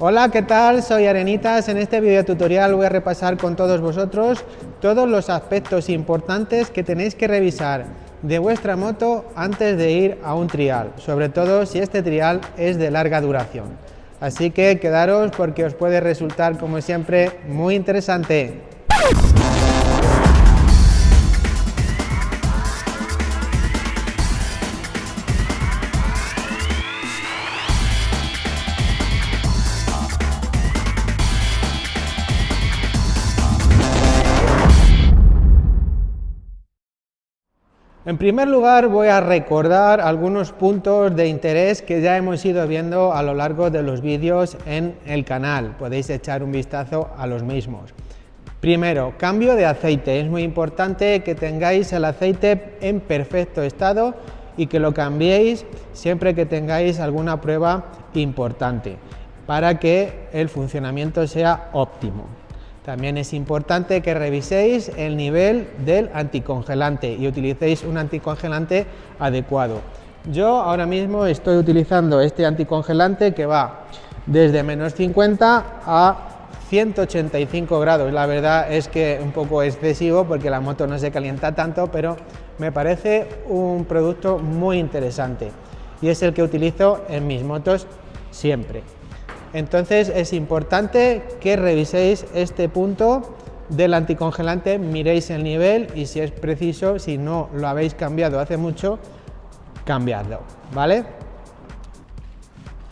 Hola, ¿qué tal? Soy Arenitas. En este video tutorial voy a repasar con todos vosotros todos los aspectos importantes que tenéis que revisar de vuestra moto antes de ir a un trial, sobre todo si este trial es de larga duración. Así que quedaros porque os puede resultar, como siempre, muy interesante. En primer lugar, voy a recordar algunos puntos de interés que ya hemos ido viendo a lo largo de los vídeos en el canal. Podéis echar un vistazo a los mismos. Primero, cambio de aceite. Es muy importante que tengáis el aceite en perfecto estado y que lo cambiéis siempre que tengáis alguna prueba importante para que el funcionamiento sea óptimo. También es importante que reviséis el nivel del anticongelante y utilicéis un anticongelante adecuado. Yo ahora mismo estoy utilizando este anticongelante que va desde -50 a 185 grados. La verdad es que un poco excesivo porque la moto no se calienta tanto, pero me parece un producto muy interesante y es el que utilizo en mis motos siempre. Entonces es importante que reviséis este punto del anticongelante, miréis el nivel y si es preciso, si no lo habéis cambiado hace mucho, cambiadlo, ¿vale?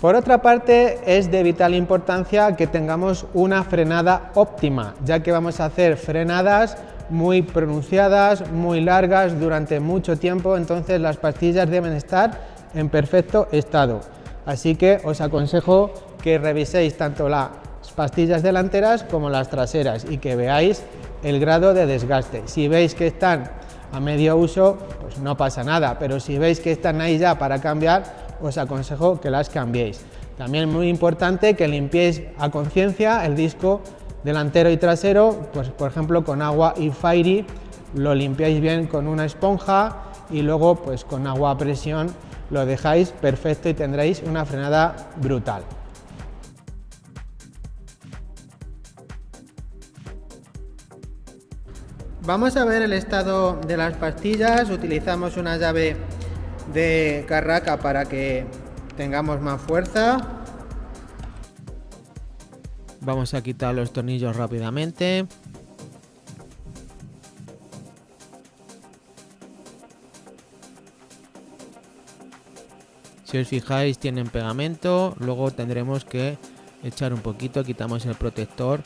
Por otra parte, es de vital importancia que tengamos una frenada óptima, ya que vamos a hacer frenadas muy pronunciadas, muy largas durante mucho tiempo, entonces las pastillas deben estar en perfecto estado. Así que os aconsejo que reviséis tanto las pastillas delanteras como las traseras y que veáis el grado de desgaste. Si veis que están a medio uso, pues no pasa nada, pero si veis que están ahí ya para cambiar, os aconsejo que las cambiéis. También muy importante que limpiéis a conciencia el disco delantero y trasero, pues por ejemplo con agua y Fairy, lo limpiáis bien con una esponja y luego pues con agua a presión lo dejáis perfecto y tendréis una frenada brutal. Vamos a ver el estado de las pastillas. Utilizamos una llave de carraca para que tengamos más fuerza. Vamos a quitar los tornillos rápidamente. Si os fijáis, tienen pegamento. Luego tendremos que echar un poquito, quitamos el protector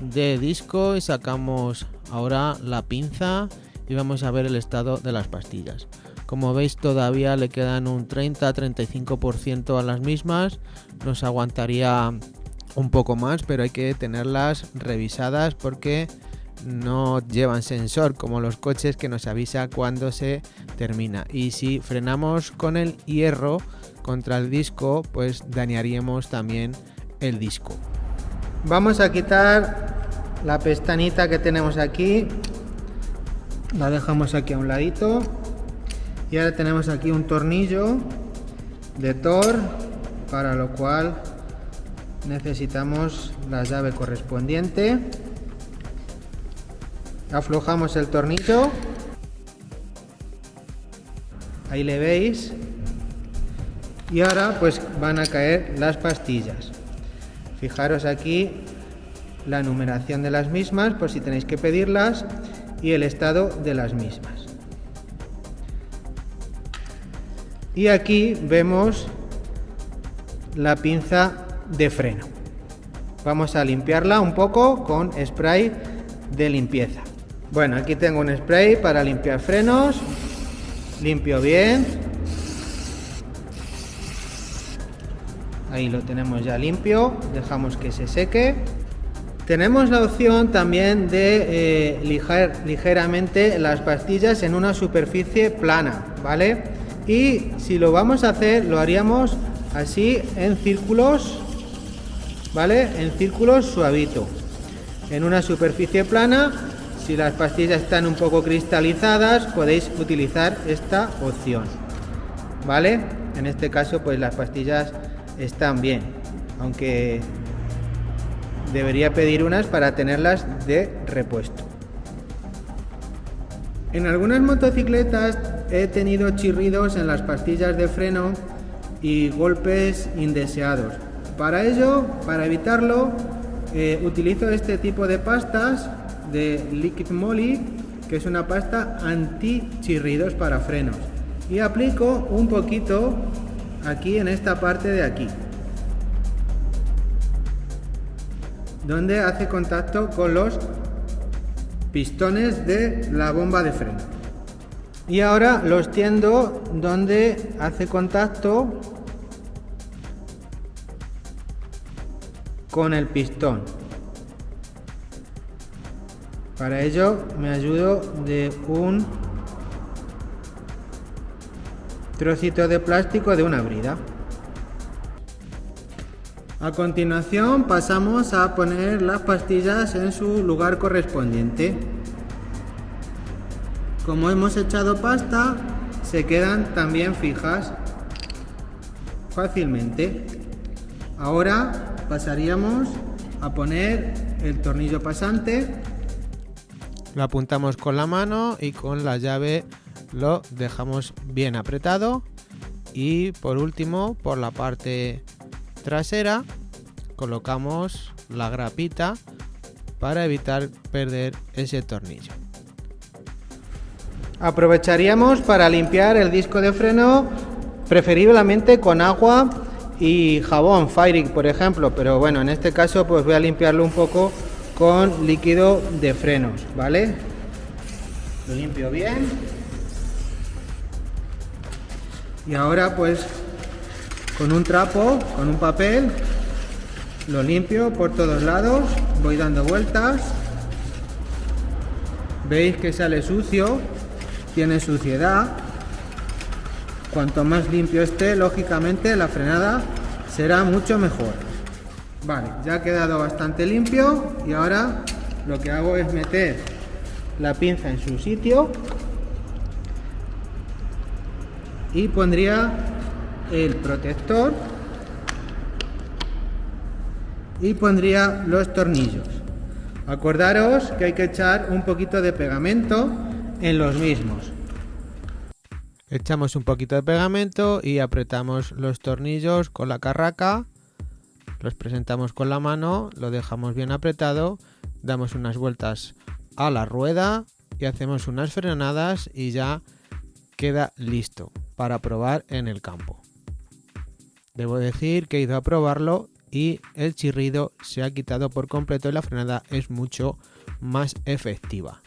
de disco y sacamos ahora la pinza y vamos a ver el estado de las pastillas. Como veis, todavía le quedan un 30-35% a las mismas. Nos aguantaría un poco más, pero hay que tenerlas revisadas porque no llevan sensor como los coches que nos avisa cuando se termina, y si frenamos con el hierro contra el disco pues dañaríamos también el disco. Vamos a quitar la pestañita que tenemos aquí, la dejamos aquí a un ladito y ahora tenemos aquí un tornillo de Thor, para lo cual necesitamos la llave correspondiente. Aflojamos el tornillo, ahí le veis, y ahora pues van a caer las pastillas. Fijaros aquí la numeración de las mismas por si tenéis que pedirlas y el estado de las mismas. Y aquí vemos la pinza de freno. Vamos a limpiarla un poco con spray de limpieza. Bueno, aquí tengo un spray para limpiar frenos, limpio bien, ahí lo tenemos ya limpio, dejamos que se seque. Tenemos la opción también de lijar ligeramente las pastillas en una superficie plana, ¿vale? Y si lo vamos a hacer, lo haríamos así en círculos, ¿vale? En círculos suavito, en una superficie plana. Si las pastillas están un poco cristalizadas, podéis utilizar esta opción, ¿vale? En este caso, pues las pastillas están bien. aunque debería pedir unas para tenerlas de repuesto. En algunas motocicletas he tenido chirridos en las pastillas de freno y golpes indeseados. Para ello, para evitarlo, utilizo este tipo de pastas de Liquid Moly, que es una pasta anti chirridos para frenos, y aplico un poquito aquí en esta parte de aquí, donde hace contacto con los pistones de la bomba de freno, y ahora los tiendo donde hace contacto con el pistón. Para ello me ayudo de un trocito de plástico de una brida. A continuación pasamos a poner las pastillas en su lugar correspondiente. Como hemos echado pasta, se quedan también fijas fácilmente. Ahora pasaríamos a poner el tornillo pasante. Lo apuntamos con la mano y con la llave lo dejamos bien apretado, y por último, por la parte trasera colocamos la grapita para evitar perder ese tornillo. Aprovecharíamos para limpiar el disco de freno, preferiblemente con agua y jabón Fairy, por ejemplo, pero bueno, en este caso pues voy a limpiarlo un poco con líquido de frenos, ¿vale? Lo limpio bien. Y ahora pues con un trapo, con un papel, lo limpio por todos lados, voy dando vueltas. Veis que sale sucio, tiene suciedad. Cuanto más limpio esté, lógicamente la frenada será mucho mejor. Vale, ya ha quedado bastante limpio, y ahora lo que hago es meter la pinza en su sitio y pondría el protector y pondría los tornillos. Acordaros que hay que echar un poquito de pegamento en los mismos. Echamos un poquito de pegamento y apretamos los tornillos con la carraca, los presentamos con la mano, lo dejamos bien apretado, damos unas vueltas a la rueda y hacemos unas frenadas y ya queda listo para probar en el campo. Debo decir que he ido a probarlo y el chirrido se ha quitado por completo y la frenada es mucho más efectiva.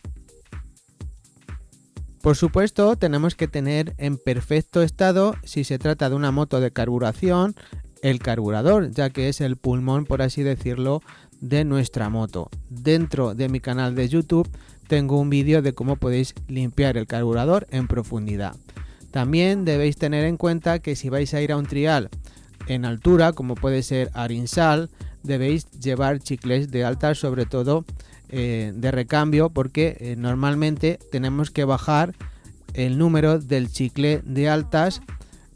Por supuesto, tenemos que tener en perfecto estado, si se trata de una moto de carburación, el carburador, ya que es el pulmón, por así decirlo, de nuestra moto. Dentro de mi canal de YouTube tengo un vídeo de cómo podéis limpiar el carburador en profundidad. También debéis tener en cuenta que si vais a ir a un trial en altura, como puede ser Arinsal, debéis llevar chicles de alta, sobre todo de recambio, porque normalmente tenemos que bajar el número del chicle de altas,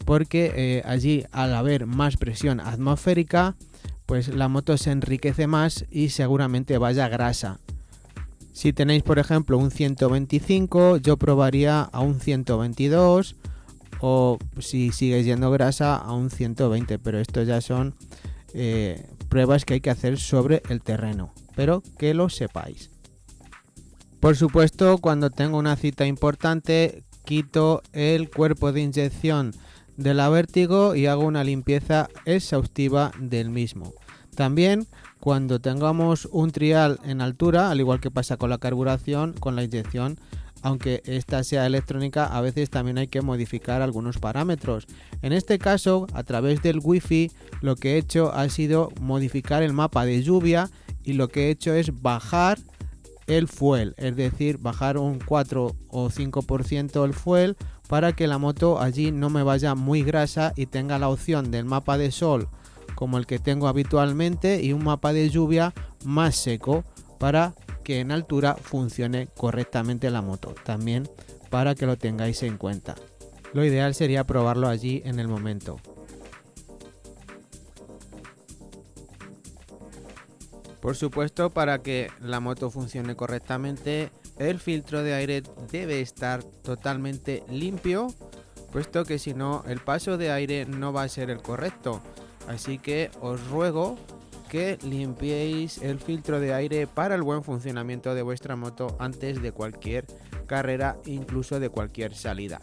porque allí, al haber más presión atmosférica, pues la moto se enriquece más y seguramente vaya grasa. Si tenéis, por ejemplo, un 125, yo probaría a un 122, o si sigue yendo grasa, a un 120, pero esto ya son pruebas que hay que hacer sobre el terreno, pero que lo sepáis. Por supuesto, cuando tengo una cita importante, quito el cuerpo de inyección de la Vértigo y hago una limpieza exhaustiva del mismo. También cuando tengamos un trial en altura, al igual que pasa con la carburación, con la inyección, aunque esta sea electrónica, a veces también hay que modificar algunos parámetros. En este caso, a través del Wi-Fi, lo que he hecho ha sido modificar el mapa de lluvia, y lo que he hecho es bajar el fuel, es decir, bajar un 4 o 5% el fuel, para que la moto allí no me vaya muy grasa y tenga la opción del mapa de sol como el que tengo habitualmente y un mapa de lluvia más seco, para que en altura funcione correctamente la moto, también para que lo tengáis en cuenta. Lo ideal sería probarlo allí en el momento. Por supuesto, para que la moto funcione correctamente, el filtro de aire debe estar totalmente limpio, puesto que si no, el paso de aire no va a ser el correcto. Así que os ruego que limpiéis el filtro de aire para el buen funcionamiento de vuestra moto antes de cualquier carrera, incluso de cualquier salida.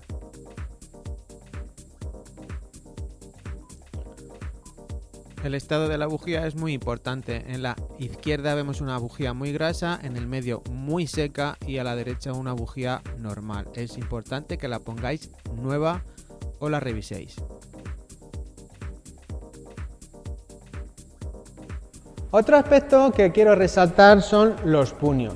El estado de la bujía es muy importante. En la izquierda vemos una bujía muy grasa, en el medio muy seca y a la derecha una bujía normal. Es importante que la pongáis nueva o la reviséis. Otro aspecto que quiero resaltar son los puños.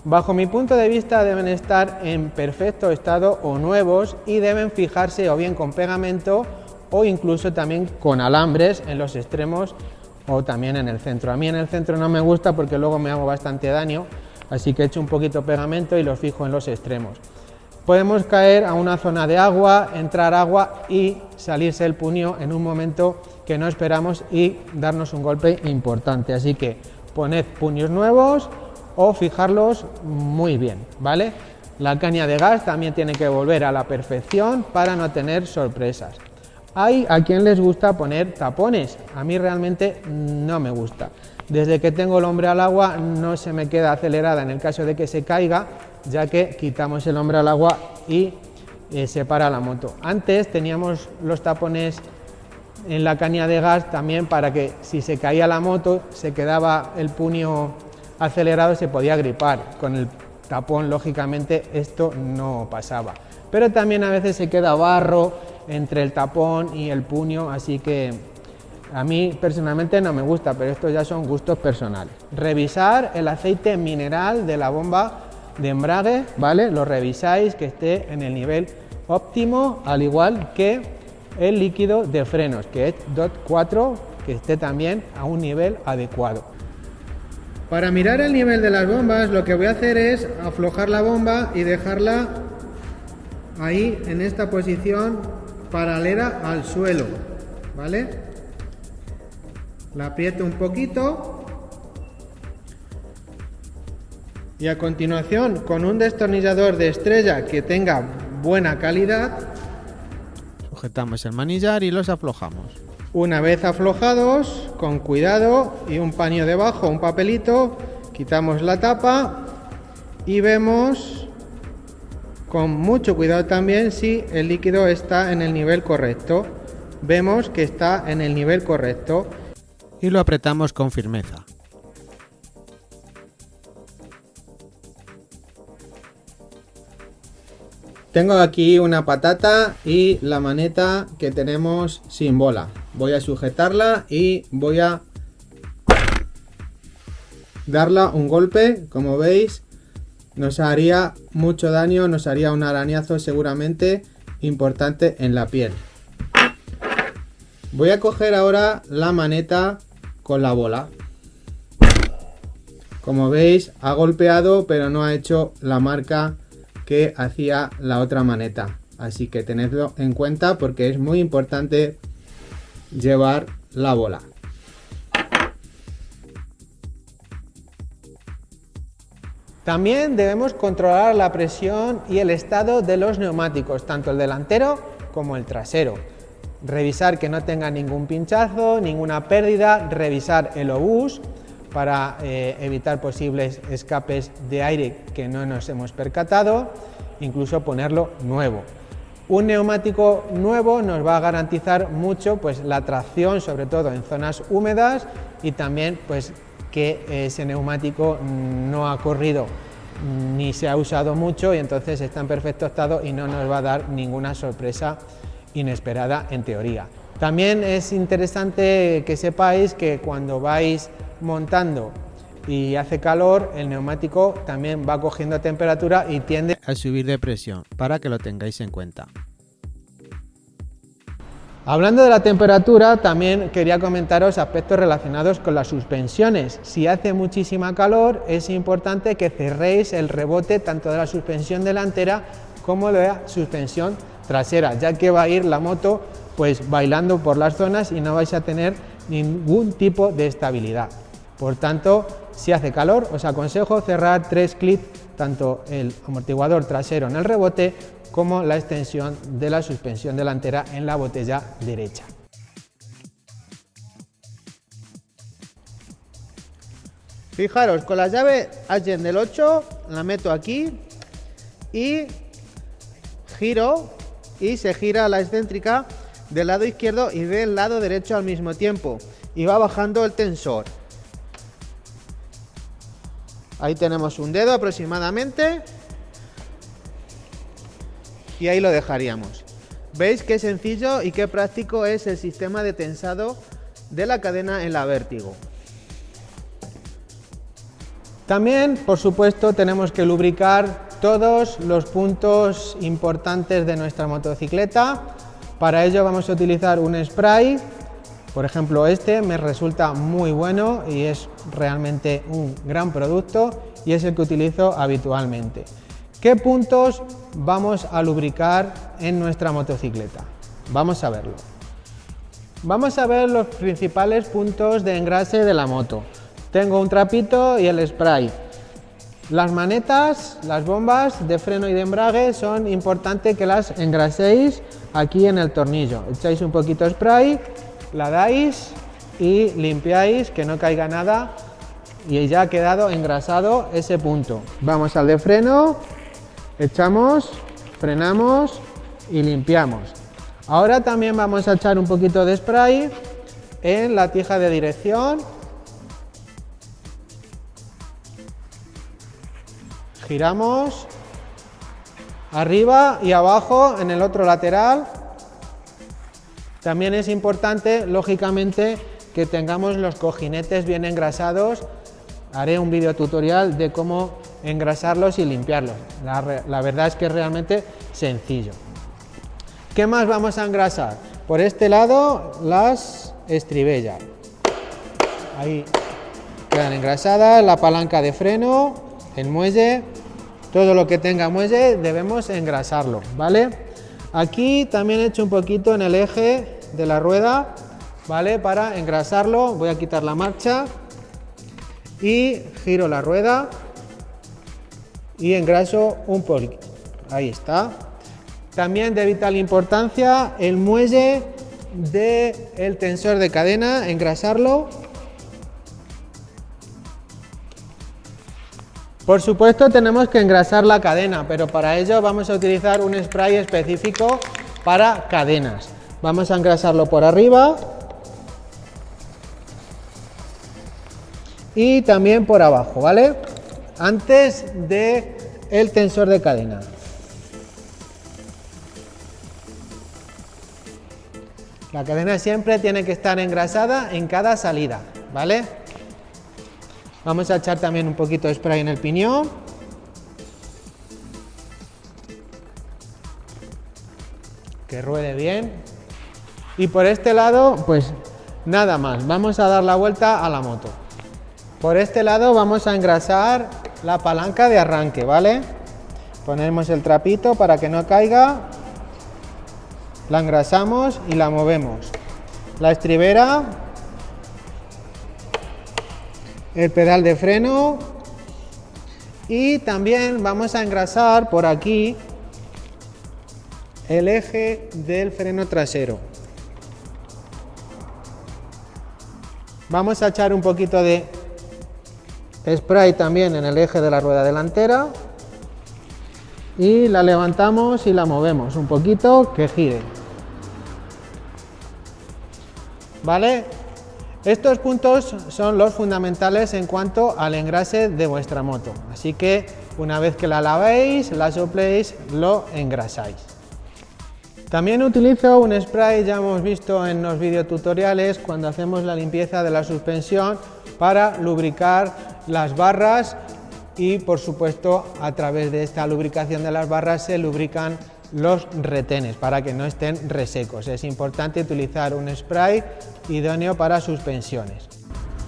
Bajo mi punto de vista deben estar en perfecto estado o nuevos y deben fijarse o bien con pegamento o incluso también con alambres en los extremos o también en el centro. A mí en el centro no me gusta porque luego me hago bastante daño, así que echo un poquito pegamento y lo fijo en los extremos. Podemos caer a una zona de agua, entrar agua y salirse el puño en un momento que no esperamos y darnos un golpe importante. Así que poned puños nuevos o fijarlos muy bien, ¿vale? La caña de gas también tiene que volver a la perfección para no tener sorpresas. Hay a quien les gusta poner tapones, a mí realmente no me gusta. Desde que tengo el hombre al agua no se me queda acelerada en el caso de que se caiga, ya que quitamos el hombre al agua y se para la moto. Antes teníamos los tapones en la caña de gas también para que si se caía la moto se quedaba el puño acelerado, se podía gripar. Con el tapón lógicamente esto no pasaba, pero también a veces se queda barro entre el tapón y el puño, así que a mí personalmente no me gusta, pero estos ya son gustos personales. Revisar el aceite mineral de la bomba de embrague, ¿vale? Lo revisáis que esté en el nivel óptimo, al igual que el líquido de frenos, que es DOT4, que esté también a un nivel adecuado. Para mirar el nivel de las bombas, lo que voy a hacer es aflojar la bomba y dejarla ahí en esta posición paralela al suelo, ¿vale? La aprieto un poquito y a continuación con un destornillador de estrella que tenga buena calidad Sujetamos el manillar y los aflojamos. Una vez aflojados, con cuidado y un paño debajo, un papelito, quitamos la tapa y vemos con mucho cuidado también si el líquido está en el nivel correcto. Vemos que está en el nivel correcto y lo apretamos con firmeza. Tengo aquí una patata y la maneta que tenemos sin bola. Voy a sujetarla y voy a darla un golpe. Como veis, nos haría mucho daño, nos haría un arañazo seguramente importante en la piel. Voy a coger ahora la maneta con la bola. Como veis, ha golpeado, pero no ha hecho la marca que hacía la otra maneta, así que tenedlo en cuenta porque es muy importante llevar la bola. También debemos controlar la presión y el estado de los neumáticos, tanto el delantero como el trasero. Revisar que no tenga ningún pinchazo, ninguna pérdida, revisar el obús para evitar posibles escapes de aire que no nos hemos percatado, incluso ponerlo nuevo. Un neumático nuevo nos va a garantizar mucho pues, la tracción, sobre todo en zonas húmedas, y también pues, que ese neumático no ha corrido ni se ha usado mucho y entonces está en perfecto estado y no nos va a dar ninguna sorpresa inesperada en teoría. También es interesante que sepáis que cuando vais montando y hace calor, el neumático también va cogiendo temperatura y tiende a subir de presión, para que lo tengáis en cuenta. Hablando de la temperatura, también quería comentaros aspectos relacionados con las suspensiones. Si hace muchísima calor, es importante que cerréis el rebote tanto de la suspensión delantera como de la suspensión trasera, ya que va a ir la moto pues bailando por las zonas y no vais a tener ningún tipo de estabilidad. Por tanto, si hace calor, os aconsejo cerrar 3 clips, tanto el amortiguador trasero en el rebote como la extensión de la suspensión delantera en la botella derecha. Fijaros, con la llave Allen del 8 la meto aquí y giro, y se gira la excéntrica del lado izquierdo y del lado derecho al mismo tiempo, y va bajando el tensor. Ahí tenemos un dedo aproximadamente y ahí lo dejaríamos. Veis qué sencillo y qué práctico es el sistema de tensado de la cadena en la Vértigo. También, por supuesto, tenemos que lubricar todos los puntos importantes de nuestra motocicleta. Para ello vamos a utilizar un spray. Por ejemplo, este me resulta muy bueno y es realmente un gran producto y es el que utilizo habitualmente. ¿Qué puntos vamos a lubricar en nuestra motocicleta? Vamos a verlo. Vamos a ver los principales puntos de engrase de la moto. Tengo un trapito y el spray. Las manetas, las bombas de freno y de embrague son importantes que las engraséis aquí en el tornillo. Echáis un poquito de spray, la dais y limpiáis que no caiga nada y ya ha quedado engrasado ese punto. Vamos al de freno, echamos, frenamos y limpiamos. Ahora también vamos a echar un poquito de spray en la tija de dirección. Giramos arriba y abajo en el otro lateral. También es importante, lógicamente, que tengamos los cojinetes bien engrasados. Haré un vídeo tutorial de cómo engrasarlos y limpiarlos. La verdad es que es realmente sencillo. ¿Qué más vamos a engrasar? Por este lado, las estribillas. Ahí quedan engrasadas, la palanca de freno, el muelle. Todo lo que tenga muelle debemos engrasarlo, ¿vale? Aquí también he hecho un poquito en el eje de la rueda, ¿vale? Para engrasarlo voy a quitar la marcha y giro la rueda y engraso un poquito. Ahí está. También de vital importancia el muelle del tensor de cadena, engrasarlo. Por supuesto tenemos que engrasar la cadena, pero para ello vamos a utilizar un spray específico para cadenas. Vamos a engrasarlo por arriba y también por abajo, ¿vale? Antes de el tensor de cadena. La cadena siempre tiene que estar engrasada en cada salida, ¿vale? Vamos a echar también un poquito de spray en el piñón. Que ruede bien. Y por este lado, pues nada más. Vamos a dar la vuelta a la moto. Por este lado vamos a engrasar la palanca de arranque, ¿vale? Ponemos el trapito para que no caiga. La engrasamos y la movemos. La estribera. El pedal de freno y también vamos a engrasar por aquí el eje del freno trasero. Vamos a echar un poquito de spray también en el eje de la rueda delantera y la levantamos y la movemos un poquito que gire. ¿Vale? Estos puntos son los fundamentales en cuanto al engrase de vuestra moto, así que una vez que la lavéis, la sopléis, lo engrasáis. También utilizo un spray, ya hemos visto en los videotutoriales, cuando hacemos la limpieza de la suspensión para lubricar las barras y por supuesto a través de esta lubricación de las barras se lubrican los retenes para que no estén resecos. Es importante utilizar un spray idóneo para suspensiones.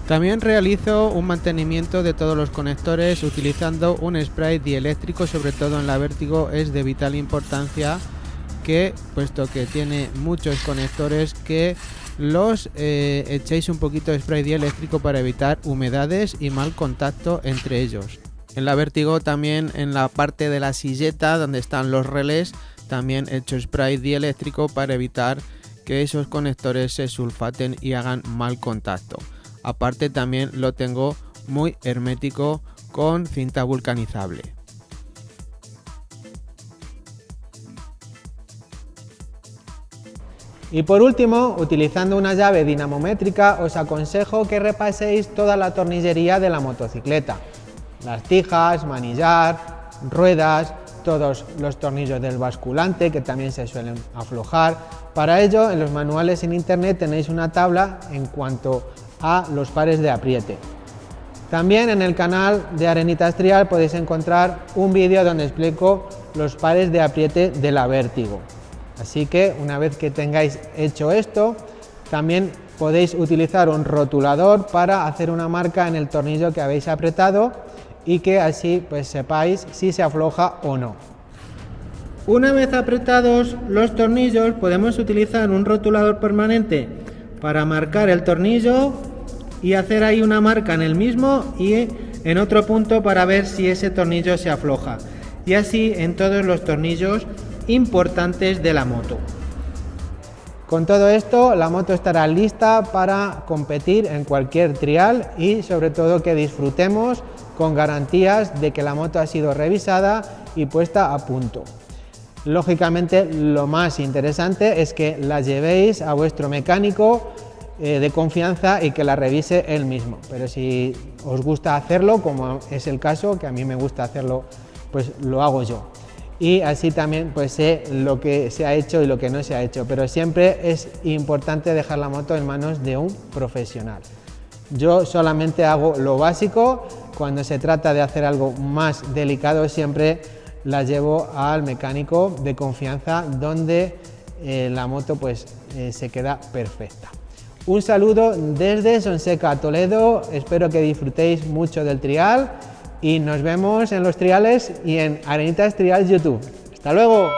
También realizo un mantenimiento de todos los conectores utilizando un spray dieléctrico, sobre todo en la Vértigo es de vital importancia que, puesto que tiene muchos conectores, que los echéis un poquito de spray dieléctrico para evitar humedades y mal contacto entre ellos. En la Vertigo también, en la parte de la silleta donde están los relés, también he hecho spray dieléctrico para evitar que esos conectores se sulfaten y hagan mal contacto. Aparte también lo tengo muy hermético con cinta vulcanizable. Y por último, utilizando una llave dinamométrica, os aconsejo que repaséis toda la tornillería de la motocicleta. Las tijas, manillar, ruedas, todos los tornillos del basculante que también se suelen aflojar. Para ello, en los manuales en internet tenéis una tabla en cuanto a los pares de apriete. También en el canal de Arenitas Trial podéis encontrar un vídeo donde explico los pares de apriete de la Vertigo. Así que una vez que tengáis hecho esto, también podéis utilizar un rotulador para hacer una marca en el tornillo que habéis apretado y que así pues sepáis si se afloja o no. Una vez apretados los tornillos, podemos utilizar un rotulador permanente para marcar el tornillo y hacer ahí una marca en el mismo y en otro punto para ver si ese tornillo se afloja. Y así en todos los tornillos importantes de la moto. Con todo esto, la moto estará lista para competir en cualquier trial y sobre todo que disfrutemos con garantías de que la moto ha sido revisada y puesta a punto. Lógicamente, lo más interesante es que la llevéis a vuestro mecánico de confianza y que la revise él mismo. Pero si os gusta hacerlo, como es el caso, que a mí me gusta hacerlo, pues lo hago yo. Y así también pues sé lo que se ha hecho y lo que no se ha hecho, pero siempre es importante dejar la moto en manos de un profesional. Yo solamente hago lo básico. Cuando se trata de hacer algo más delicado siempre la llevo al mecánico de confianza donde la moto pues se queda perfecta. Un saludo desde Sonseca, Toledo, espero que disfrutéis mucho del trial y nos vemos en los triales y en Arenitas Trial YouTube. ¡Hasta luego!